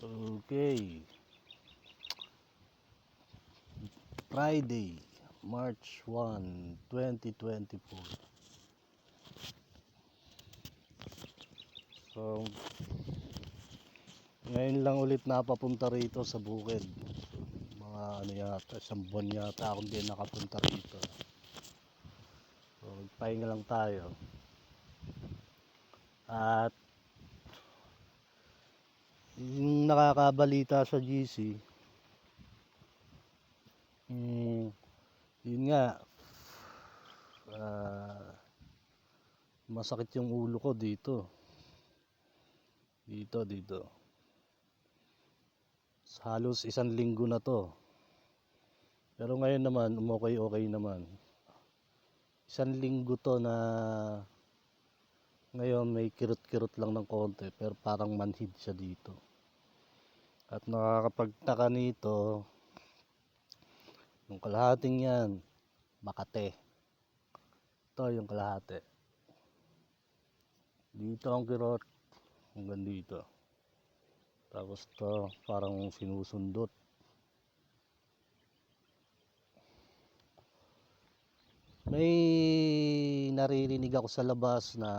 Okay, Friday, March 1, 2024. So, ngayon lang ulit napapunta rito sa bukid. Mga ano yata, isang buwan yata akong di nakapunta rito. So, pahinga lang tayo. At yung nakakabalita sa GC, yun nga, masakit yung ulo ko dito. Dito. Halos isang linggo na to. Pero ngayon naman, okay naman. Isang linggo to na ngayon may kirot-kirot lang ng konti pero parang manhid siya dito. At nakakapagtaka nito, yung kalahating yan, Makate. Ito yung kalahati. Dito ang kirot, hanggang dito. Tapos to parang sinusundot. May naririnig ako sa labas na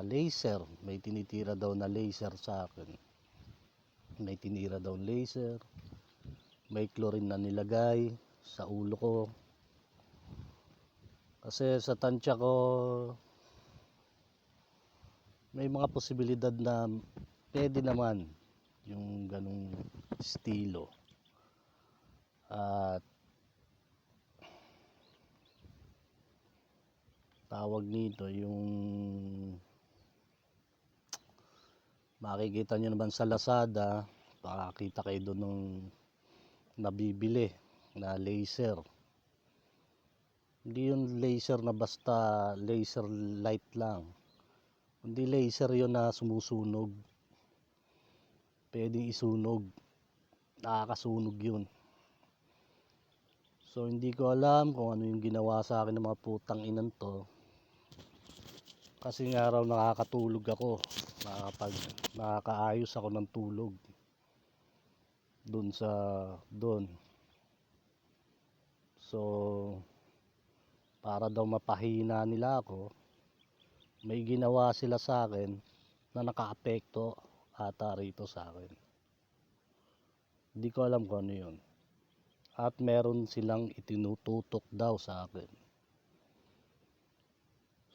laser. May tinitira daw na laser sa akin. May tinira daw laser. May chlorine na nilagay sa ulo ko. Kasi sa tansya ko, may mga posibilidad na pwede naman yung ganung estilo. At tawag nito yung makikita nyo naman sa Lazada, makakita kayo doon ng nabibili na laser. Hindi yung laser na basta laser light lang, hindi laser yun na sumusunog. Pwedeng isunog, nakakasunog yun. So hindi ko alam kung ano yung ginawa sa akin ng mga putang inan to. Kasi nga raw nakakatulog ako, nakakaayos ako ng tulog doon. So para daw mapahina nila ako, may ginawa sila sa akin na nakaapekto ata rito sa akin. Hindi ko alam kung ano yun. At meron silang itinututok daw sa akin.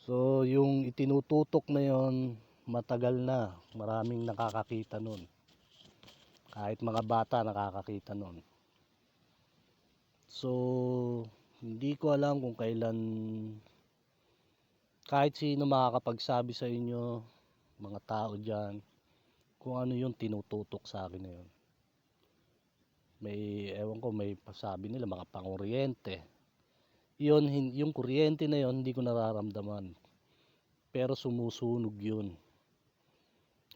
So yung itinututok na yon, matagal na, maraming nakakakita nun. Kahit mga bata nakakakita nun. So hindi ko alam kung kailan, kahit sino makakapagsabi sa inyo, mga tao dyan, kung ano yung tinututok sa akin na yun. May, ewan ko, may pasabi nila mga panguryente. Yun, yung kuryente na yun, hindi ko nararamdaman. Pero sumusunog yun.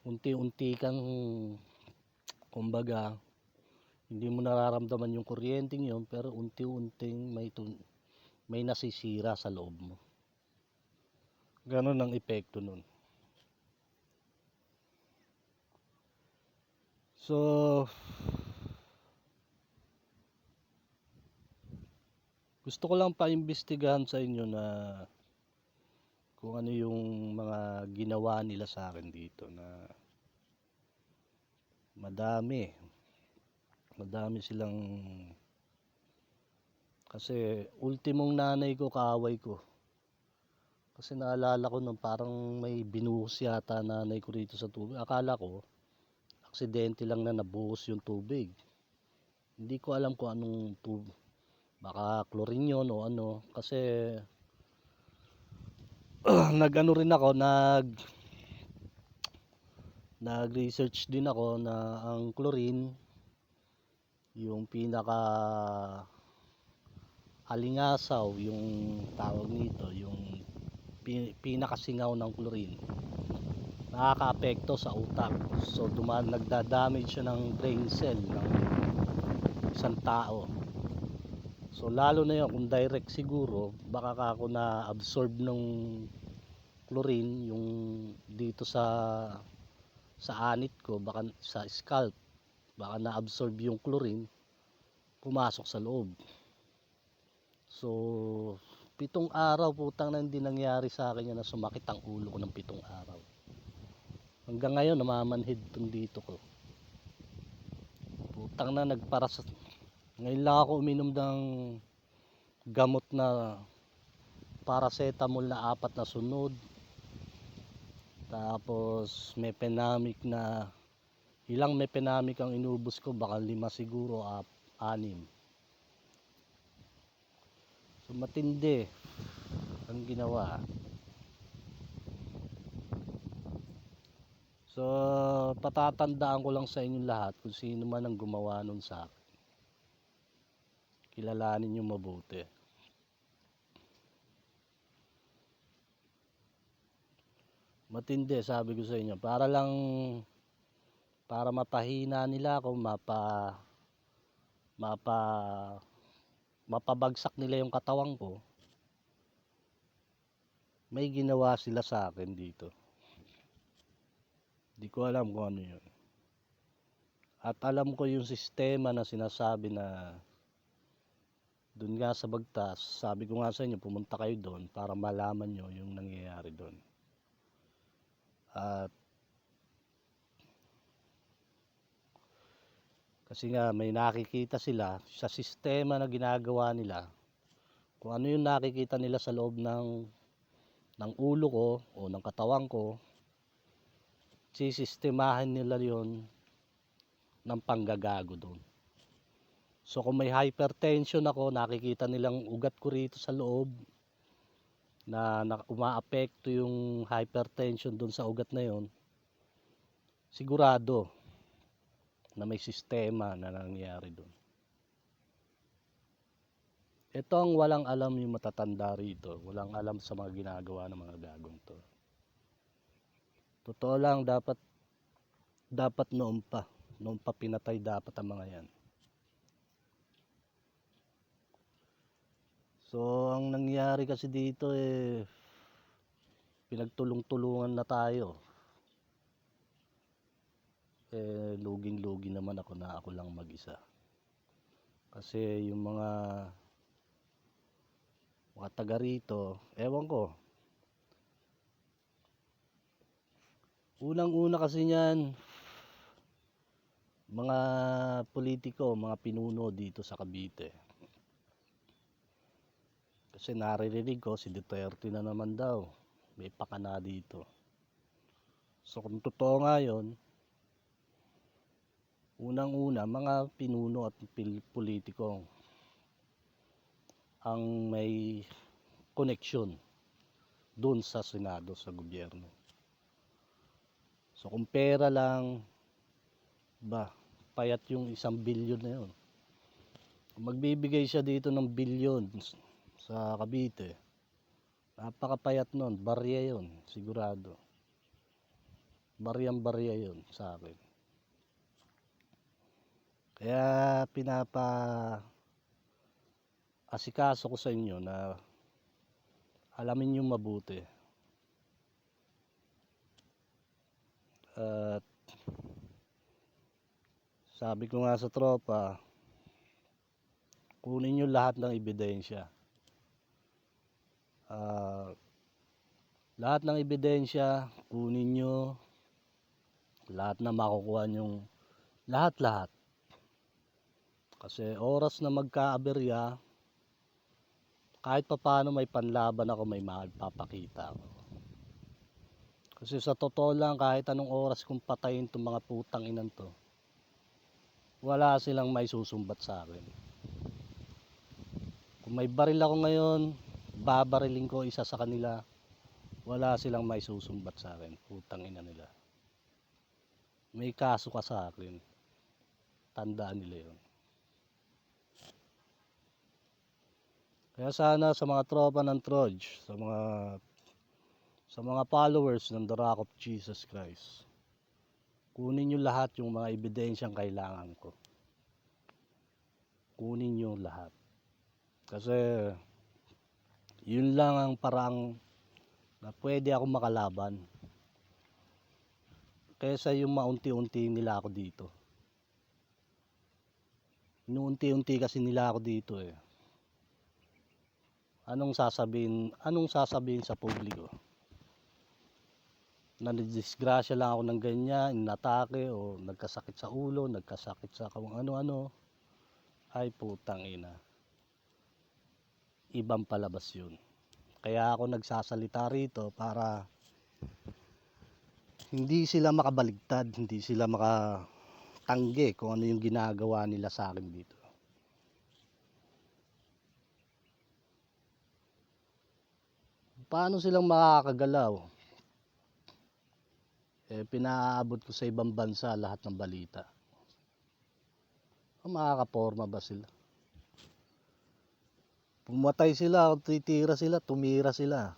Unti-unti kang, kumbaga, hindi mo nararamdaman yung kuryenteng yun, pero unti-unting may nasisira sa loob mo. Ganon ang epekto nun. So gusto ko lang paimbestigahan sa inyo na kung ano yung mga ginawa nila sa akin dito, na madami silang, kasi ultimong nanay ko, kaaway ko. Kasi naalala ko nung parang may binuhos yata nanay ko rito sa tubig. Akala ko aksidente lang na nabuhos yung tubig. Hindi ko alam kung anong tubig, baka chlorine yun o ano. Kasi nag-ano rin ako, nag-research din ako na ang chlorine, yung pinaka alingasaw, yung tawag nito, yung pinakasingaw ng chlorine, nakakaapekto sa utak. So nagdadamage siya ng brain cell ng isang tao. So lalo na yun, kung direct siguro, baka ako na absorb ng chlorine yung dito sa sa anit ko, baka sa scalp, baka na-absorb yung chlorine, pumasok sa loob. So, 7 araw putang na hindi nangyari sa akin yan na sumakit ang ulo ko ng 7 araw. Hanggang ngayon namamanhid tong dito ko. Putang na nagparas. Ngayon lang ako uminom ng gamot na paracetamol na 4 na sunod. Tapos Mepinamic na ilang Mepinamic ang inubos ko, baka 5 siguro, 6. So matindi ang ginawa. So patatandaan ko lang sa inyong lahat kung sino man ang gumawa nun sa akin. Kilalanin nyo mabuti. Matindi, sabi ko sa inyo, para mapahina nila ako, mapabagsak nila yung katawan ko. May ginawa sila sa akin dito. Di ko alam kung ano yun. At alam ko yung sistema na sinasabi na doon nga sa Bagtas. Sabi ko nga sa inyo, pumunta kayo doon para malaman nyo yung nangyayari doon. At kasi nga may nakikita sila sa sistema na ginagawa nila. Kung ano yung nakikita nila sa loob ng ulo ko o ng katawan ko, sisistemahin nila yon ng panggagago doon. So kung may hypertension ako, nakikita nilang ugat ko rito sa loob na umaapekto yung hypertension doon sa ugat na yon, sigurado na may sistema na nangyayari doon. Ito ang walang alam yung matatanda rito. Walang alam sa mga ginagawa ng mga gagong to. Totoo lang, dapat noon pa pinatay dapat ang mga yan. So ang nangyari kasi dito pinagtulong-tulungan na tayo. Luging-lugi naman ako na ako lang mag-isa. Kasi yung mga taga rito, ewan ko. Unang-una kasi niyan, mga politiko, mga pinuno dito sa Cavite. Kasi naririnig ko si Duterte na naman daw. May pakana dito. So kung totoo nga yun, unang-una, mga pinuno at politiko ang may koneksyon doon sa Senado, sa gobyerno. So kung pera lang, payat yung 1 bilyon na yun. Kung magbibigay siya dito ng bilyon sa Cavite, napakapayat nun, barya yun, sigurado. Baryang-barya yun sa akin. Kaya asikaso ko sa inyo na alamin nyo mabuti. At sabi ko nga sa tropa, kunin nyo lahat ng ebidensya. Lahat ng ebidensya, kunin nyo. Lahat na makukuha nyong lahat. Kasi oras na magkaaberya, kahit papaano may panlaban ako, may magpapakita ako. Kasi sa totoo lang, kahit anong oras kung patayin itong mga putang inan to, wala silang may susumbat sa akin. Kung may baril ako ngayon, babariling ko isa sa kanila, wala silang may susumbat sa akin. Putang ina nila. May kaso ka sa akin. Tandaan nila yun. Kaya sana sa mga tropa ng Troj, sa mga followers ng The Rock of Jesus Christ, kunin nyo lahat yung mga ebidensyang kailangan ko. Kunin nyo lahat. Kasi yun lang ang parang na pwede ako makalaban. kaysa yung maunti-unti nila ako dito. Inuunti-unti kasi nila ako dito eh. Anong sasabihin sa publiko? Na nadisgrasya lang ako ng ganyan, inatake o nagkasakit sa ulo, nagkasakit sa kung ano-ano. Ay putang ina. Ibang palabas yun. Kaya ako nagsasalita rito para hindi sila makabaligtad, hindi sila makatanggi kung ano yung ginagawa nila sa akin dito. Paano silang makakagalaw? Pinaabot ko sa ibang bansa lahat ng balita. Makakaporma ba sila? Pumatay sila, titira sila, tumira sila.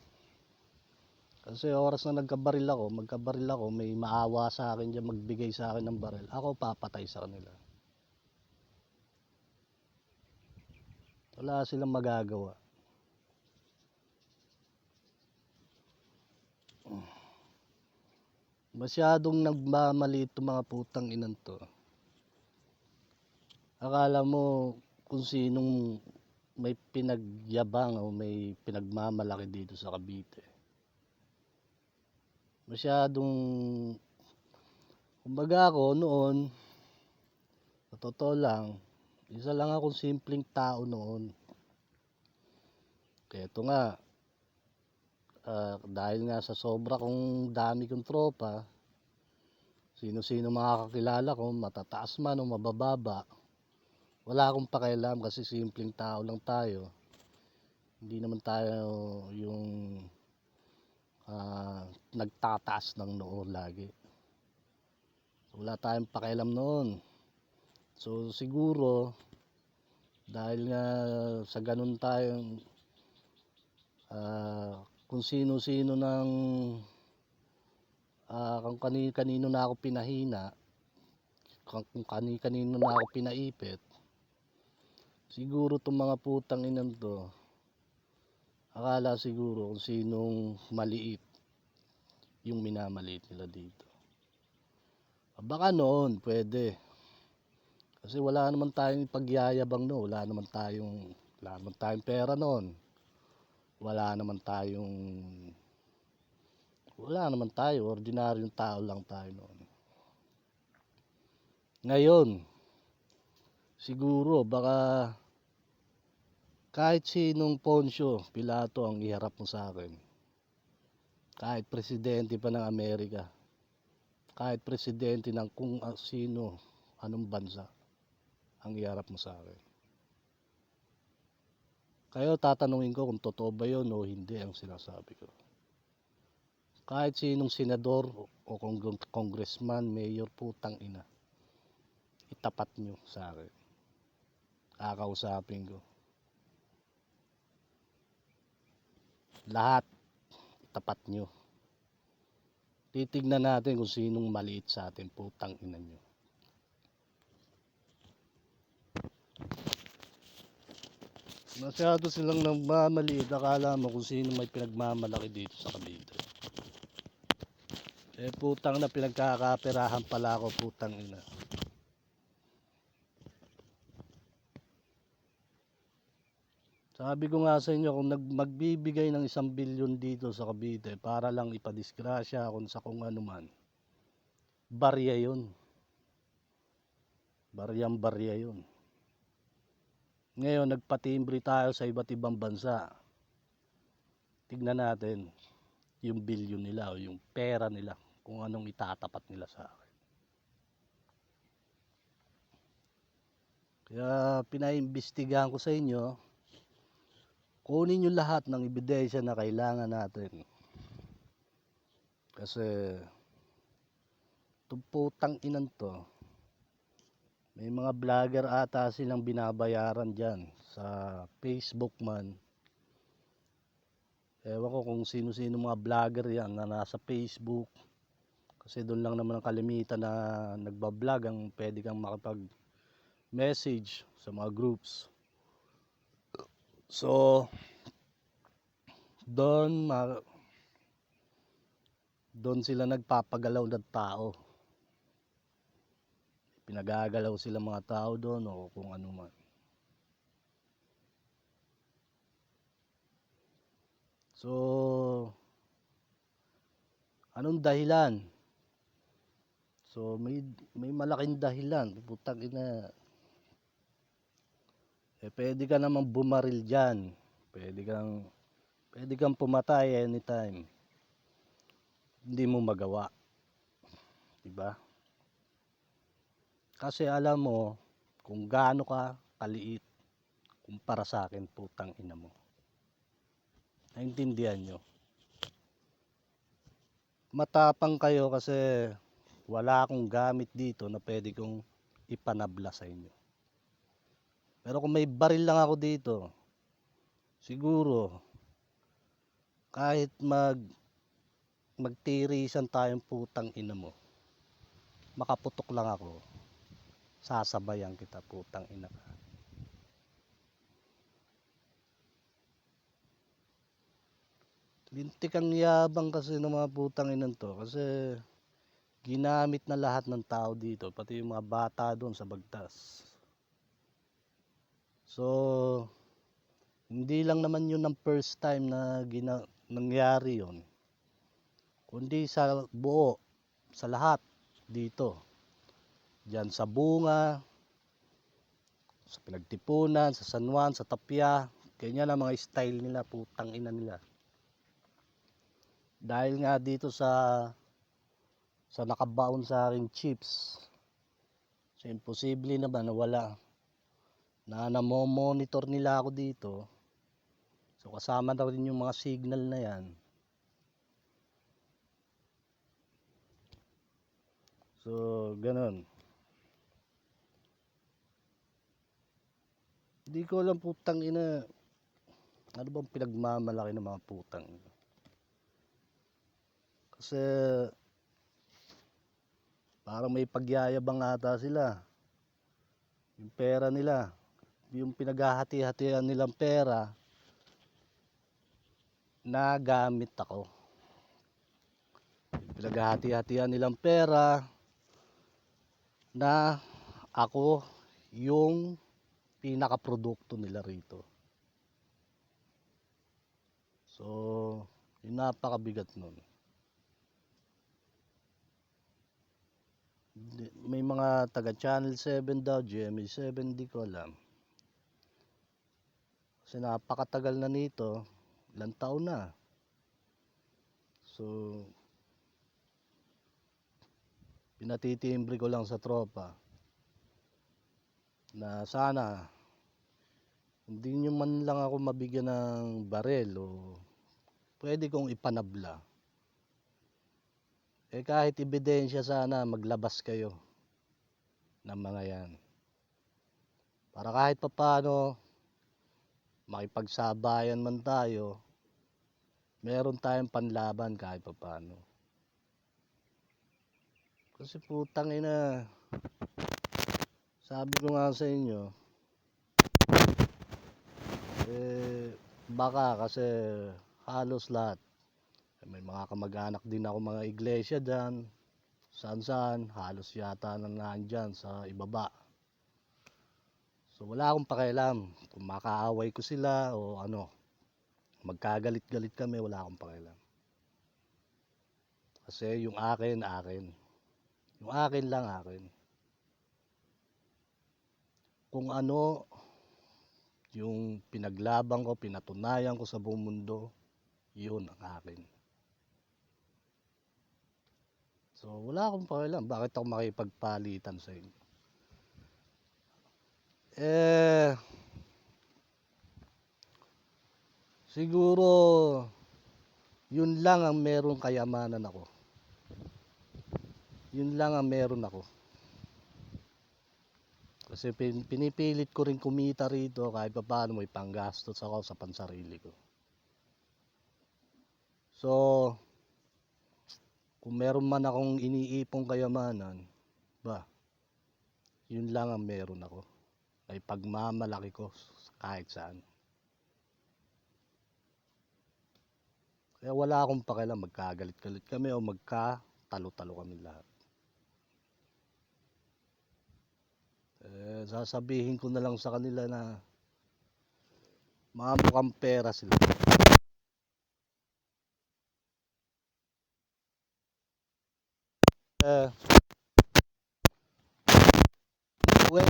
Kasi oras na magkabaril ako, may maawa sa akin dyan, magbigay sa akin ng baril. Ako papatay sa kanila. Wala silang magagawa. Masyadong nagmamaliit itong mga putang inan to. Akala mo kung sinong may pinagyabang o may pinagmamalaki dito sa Cavite. Masyadong, kumbaga ako noon, sa totoo lang, isa lang akong simpleng tao noon. Kaya ito nga, dahil nga sa sobra kong dami kong tropa, sino-sino makakakilala ko, matataas man o mabababa, wala akong pakialam kasi simpleng tao lang tayo. Hindi naman tayo yung nagtataas ng noo lagi. Wala tayong pakialam noon. So siguro dahil nga sa ganun tayong kung sino-sino ng kung kanino na ako pinahina, kung kanino na ako pinaipit, siguro itong mga putang inan to, akala siguro kung sinong maliit yung minamaliit nila dito. Baka noon pwede, kasi wala naman tayong pagyayabang no, wala naman tayong pera noon, wala naman tayo, ordinaryong tao lang tayo noon. Ngayon siguro baka kahit sinong Poncio Pilato ang iharap mo sa akin, kahit presidente pa ng Amerika, kahit presidente ng kung sino, anong bansa ang iharap mo sa akin, kayo tatanungin ko kung totoo ba yun o hindi ang sinasabi ko. Kahit sinong senador o congressman, mayor, putang ina, itapat nyo sa akin, kakausapin ko lahat, itapat nyo, titignan natin kung sinong maliit sa atin, putang ina nyo. Masyado silang nagmamaliit, akala mo kung sino may pinagmamalaki dito sa Cavite. Putang na, pinagkakaperahan pala ako, putang ina. Sabi ko nga sa inyo, kung magbibigay ng 1 bilyon dito sa Cavite para lang ipadisgrasya ako sa kung ano man, barya yun. Barya yun. Ngayon, nagpatimbre tayo sa iba't ibang bansa. Tignan natin yung bilyon nila o yung pera nila, kung anong itatapat nila sa akin. Kaya pinaimbestigahan ko sa inyo, kunin nyo lahat ng ebidensya na kailangan natin. Kasi itong putang inan to, may mga vlogger ata silang binabayaran dyan sa Facebook man. Ewan ko kung sino-sino mga vlogger yan na nasa Facebook. Kasi doon lang naman ang kalimitan na nagbablog ang pwede kang makapag-message sa mga groups. So doon sila nagpapagalaw ng tao. pinagagalaw sila mga tao doon o kung ano man. So, anong dahilan? So, may malaking dahilan. Putang ina. Pwede ka namang bumaril dyan. Pwede kang pumatay anytime. Hindi mo magawa. Diba? Kasi alam mo kung gaano ka kaliit kumpara sa akin, putang ina mo. Naintindihan nyo? Matapang kayo kasi wala akong gamit dito na pwede kong ipanabla sa inyo. Pero kung may baril lang ako dito, siguro kahit magtirisan tayong putang ina mo, makaputok lang ako, sasabayan kita, putang ina ka. Lintik ang yabang kasi ng mga putang inan to, kasi ginamit na lahat ng tao dito, pati yung mga bata doon sa bagtas. So, hindi lang naman yun ang first time na nangyari yun, kundi sa buo, sa lahat dito. Diyan sa Bunga, sa Pinagtipunan, sa San Juan, sa Tapia, ganyan ang mga style nila, putang ina nila. Dahil nga dito sa nakabaon sa aking chips, so imposible naman na wala, na namomonitor nila ako dito. So kasama na rin yung mga signal na yan. So ganun. Hindi ko alam, putang ina, ano bang pinagmamalaki ng mga putang ina. Kasi parang may pagyayabang ata sila. Yung pera nila, yung pinaghahati-hatian nilang pera, nagamit ako. Pinaghahati-hatian nilang pera na ako yung pinakaprodukto nila rito. So, yung napakabigat nun. May mga taga Channel 7 daw, GMA7, di ko alam. Kasi napakatagal na nito, ilang taon na. So, pinatitimbre ko lang sa tropa na sana hindi nyo man lang ako mabigyan ng barel o pwede kong ipanabla. Kahit ebidensya, sana maglabas kayo ng mga yan. Para kahit papano makipagsabayan man tayo, meron tayong panlaban kahit papano. Kasi putang ina, sabi ko nga sa inyo, baka kasi halos lahat. May mga kamag-anak din ako mga iglesia dyan, saan halos yata na nandyan sa ibaba. So wala akong pakialam kung makaaway ko sila o ano, magkagalit-galit kami, wala akong pakialam. Kasi yung akin, yung akin lang akin. Kung ano yung pinaglaban ko, pinatunayan ko sa buong mundo, yun ang akin. So wala akong pakialam, bakit ako makipagpalitan sa inyo? Siguro yun lang ang meron kayamanan ako. Yun lang ang meron ako. Kasi pinipilit ko rin kumita rito kahit pa paano may panggastos ako sa pansarili ko. So, kung meron man akong iniipong kayamanan, yun lang ang meron ako. Ay pagmamalaki ko kahit saan. Kaya wala akong pakialam magkagalit-galit kami o magkatalo-talo kami lahat. sasabihin ko na lang sa kanila na mga mukhang pera sila. Eh, well,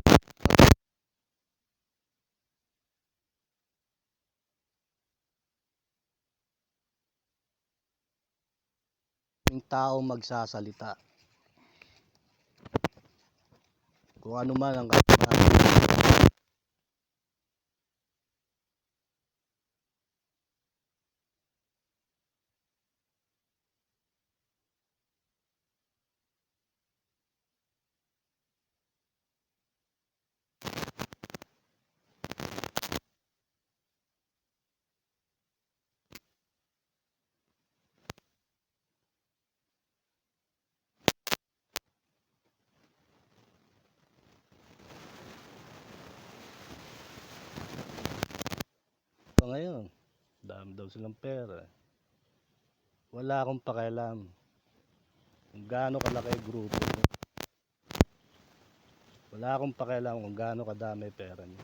yung tao magsasalita. Kung ano man ang katunayan. Ngayon, dami daw silang pera. Wala akong pakialam kung gaano kalaki grupo mo. Wala akong pakialam kung gaano kadami pera niyo.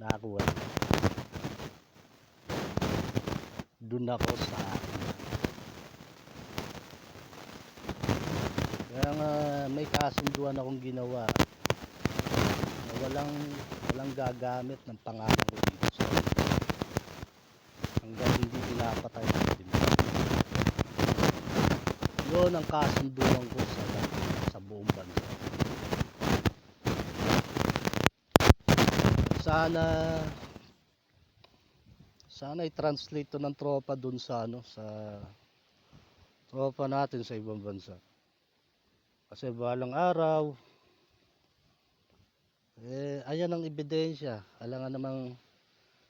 Nakakuha. Doon ako sa akin. Kaya nga may kasunduan akong ginawa na walang gagamit ng pangalan ko dito sa hanggang hindi pinapatay natin. Yun ang kasunduan ko sa buong bansa. Sana i-translate to ng tropa dun sa sa tropa natin sa ibang bansa. Kasi balang araw, ayan ang ebidensya. Alangan namang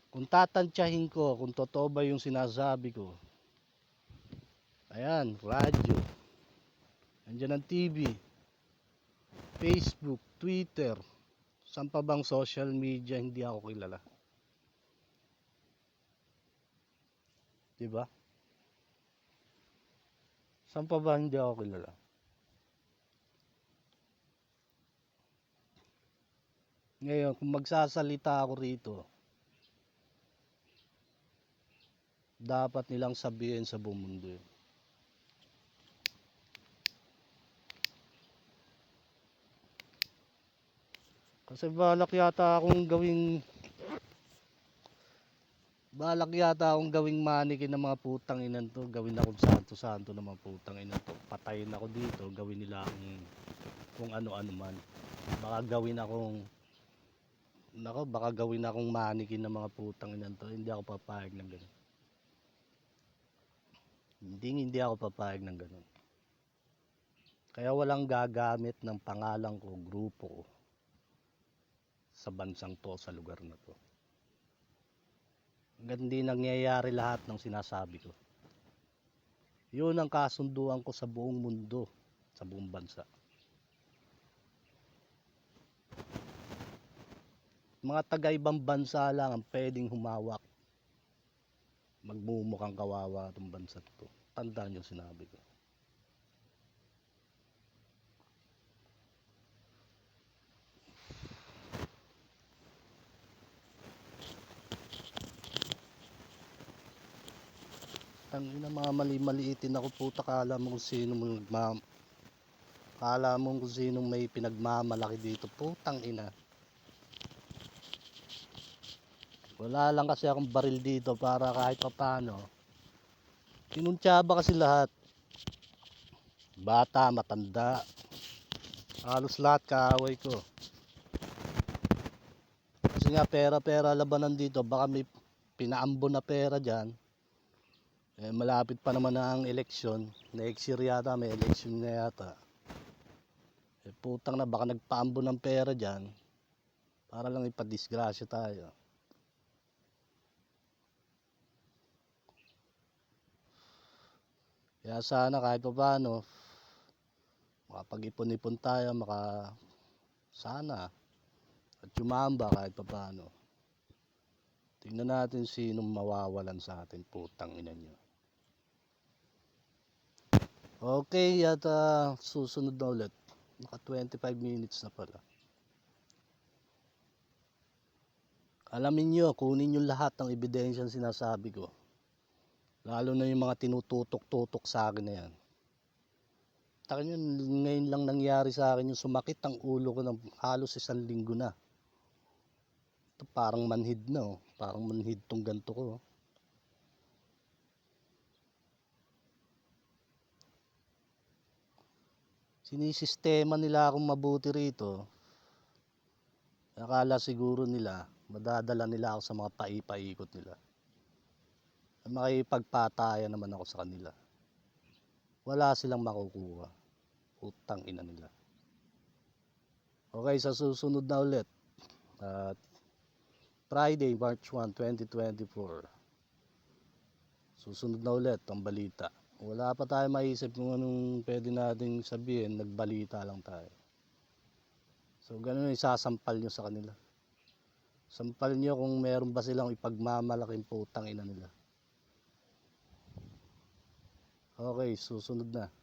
kung tatantyahin ko kung totoo ba yung sinasabi ko. Ayan, radyo. Andiyan ang TV, Facebook, Twitter. Saan pa bang social media hindi ako kilala? Diba? Saan pa ba hindi ako kilala? Ngayon, kung magsasalita ako rito, dapat nilang sabihin sa buong mundo yun. Kasi balak yata akong manikin ng mga putang inan to. Gawin akong santo-santo ng mga putang inan to. Patayin ako dito, gawin nila akong kung ano-ano man. Baka gawin akong manikin ng mga putang inan to. Hindi ako papayag ng ganun. Hindi ako papayag ng ganun. Kaya walang gagamit ng pangalan ko, grupo ko sa bansang to, sa lugar na to. Hanggang hindi nangyayari lahat ng sinasabi ko. Yun ang kasunduan ko sa buong mundo, sa buong bansa. Mga taga-ibang bansa lang ang pwedeng humawak. Magmumukhang kawawa itong bansa to. Tandaan yung sinabi ko. Tangina, mga maliitin ako, puta. Kala mo kung sino may pinagmamalaki dito, putang ina. Wala lang kasi akong baril dito para kahit paano. Kinuntsaba kasi lahat. Bata, matanda. Halos lahat kaaway ko. Kasi nga pera labanan dito. Baka may pinaambon na pera dyan. Malapit pa naman na ang eleksyon. Next year yata, may eleksyon na yata. Putang na, baka nagpaambon ng pera dyan para lang ipadisgrasya tayo. Kaya sana kahit pa paano makapag-ipon-ipon tayo, sana at yumamba kahit pa paano. Tingnan natin sinong mawawalan sa atin, putang ina nyo. Okay, at susunod na ulit. Naka 25 minutes na pala. Alamin nyo, kunin nyo lahat ng ebidensya sinasabi ko. Lalo na yung mga tinututok-tutok sa akin na yan. Taka nyo, ngayon lang nangyari sa akin yung sumakit ang ulo ko ng halos 1 linggo na. Ito parang manhid na oh. Parang manhid tong ganto ko. Sinisistema nila akong mabuti rito. Akala siguro nila, madadala nila ako sa mga paipaikot nila. Makipagpatayan naman ako sa kanila. Wala silang makukuha. Utang ina nila. Okay, sa susunod na ulit. At Friday, March 1, 2024. Susunod na ulit ang balita. Wala pa tayo maisip kung anong pwede nating sabihin. Nagbalita lang tayo. So, ganun isasampal nyo sa kanila. Sampal nyo kung meron ba silang ipagmamalaking putang ina nila. Okay, susunod na.